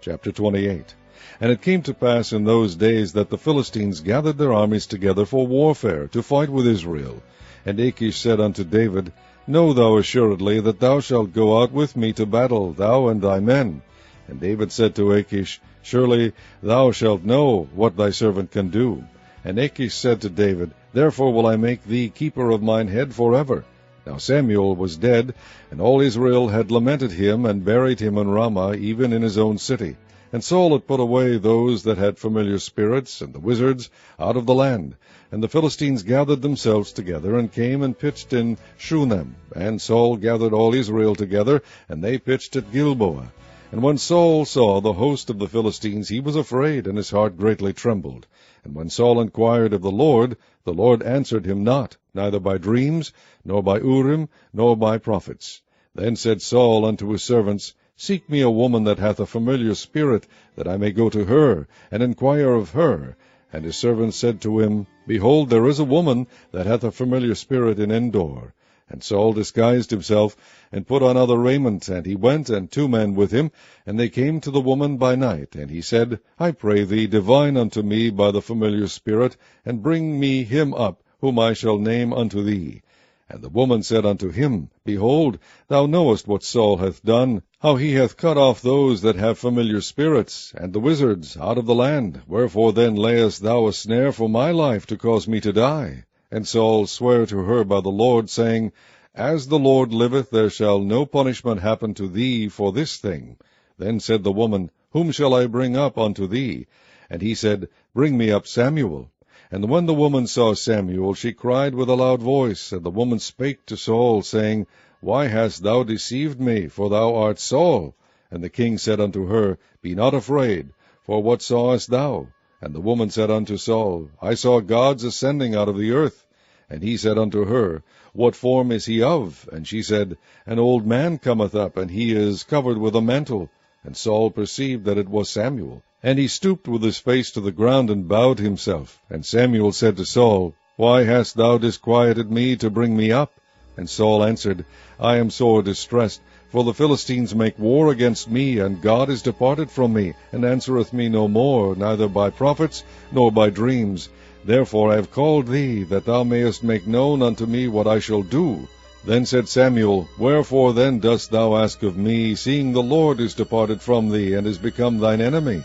Chapter 28. And it came to pass in those days that the Philistines gathered their armies together for warfare, to fight with Israel. And Achish said unto David, Know thou assuredly that thou shalt go out with me to battle, thou and thy men. And David said to Achish, Surely thou shalt know what thy servant can do. And Achish said to David, Therefore will I make thee keeper of mine head forever. Now Samuel was dead, and all Israel had lamented him, and buried him in Ramah, even in his own city. And Saul had put away those that had familiar spirits, and the wizards, out of the land. And the Philistines gathered themselves together, and came and pitched in Shunem. And Saul gathered all Israel together, and they pitched at Gilboa. And when Saul saw the host of the Philistines, he was afraid, and his heart greatly trembled. And when Saul inquired of the Lord answered him not, neither by dreams, nor by Urim, nor by prophets. Then said Saul unto his servants, Seek me a woman that hath a familiar spirit, that I may go to her, and inquire of her. And his servants said to him, Behold, there is a woman that hath a familiar spirit in Endor. And Saul disguised himself, and put on other raiment, and he went, and 2 men with him, and they came to the woman by night. And he said, I pray thee, divine unto me by the familiar spirit, and bring me him up, whom I shall name unto thee. And the woman said unto him, Behold, thou knowest what Saul hath done, how he hath cut off those that have familiar spirits, and the wizards, out of the land. Wherefore then layest thou a snare for my life, to cause me to die? And Saul sware to her by the Lord, saying, As the Lord liveth, there shall no punishment happen to thee for this thing. Then said the woman, Whom shall I bring up unto thee? And he said, Bring me up Samuel. And when the woman saw Samuel, she cried with a loud voice. And the woman spake to Saul, saying, Why hast thou deceived me? For thou art Saul. And the king said unto her, Be not afraid, for what sawest thou? And the woman said unto Saul, I saw gods ascending out of the earth. And he said unto her, What form is he of? And she said, An old man cometh up, and he is covered with a mantle. And Saul perceived that it was Samuel. And he stooped with his face to the ground, and bowed himself. And Samuel said to Saul, Why hast thou disquieted me to bring me up? And Saul answered, I am sore distressed, for the Philistines make war against me, and God is departed from me, and answereth me no more, neither by prophets, nor by dreams. Therefore I have called thee, that thou mayest make known unto me what I shall do. Then said Samuel, Wherefore then dost thou ask of me, seeing the Lord is departed from thee, and is become thine enemy?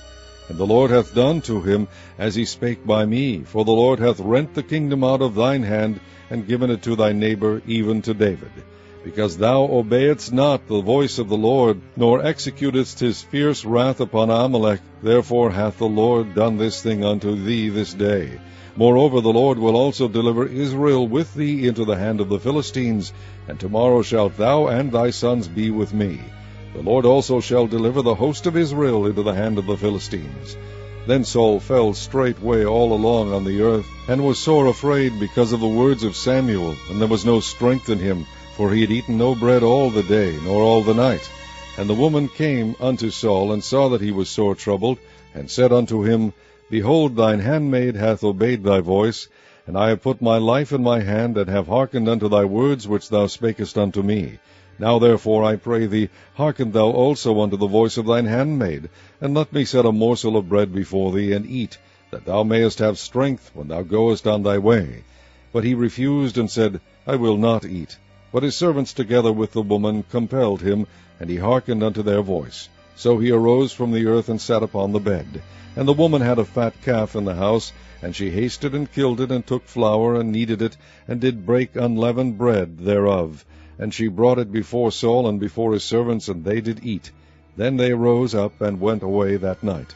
And the Lord hath done to him as he spake by me, for the Lord hath rent the kingdom out of thine hand, and given it to thy neighbor, even to David. Because thou obeyedst not the voice of the Lord, nor executedst his fierce wrath upon Amalek, therefore hath the Lord done this thing unto thee this day. Moreover, the Lord will also deliver Israel with thee into the hand of the Philistines, and tomorrow shalt thou and thy sons be with me. The Lord also shall deliver the host of Israel into the hand of the Philistines. Then Saul fell straightway all along on the earth, and was sore afraid because of the words of Samuel, and there was no strength in him, for he had eaten no bread all the day, nor all the night. And the woman came unto Saul, and saw that he was sore troubled, and said unto him, Behold, thine handmaid hath obeyed thy voice, and I have put my life in my hand, and have hearkened unto thy words which thou spakest unto me. Now therefore, I pray thee, hearken thou also unto the voice of thine handmaid, and let me set a morsel of bread before thee, and eat, that thou mayest have strength when thou goest on thy way. But he refused, and said, I will not eat. But his servants together with the woman compelled him, and he hearkened unto their voice. So he arose from the earth, and sat upon the bed. And the woman had a fat calf in the house, and she hasted and killed it, and took flour, and kneaded it, and did break unleavened bread thereof. And she brought it before Saul and before his servants, and they did eat. Then they rose up, and went away that night.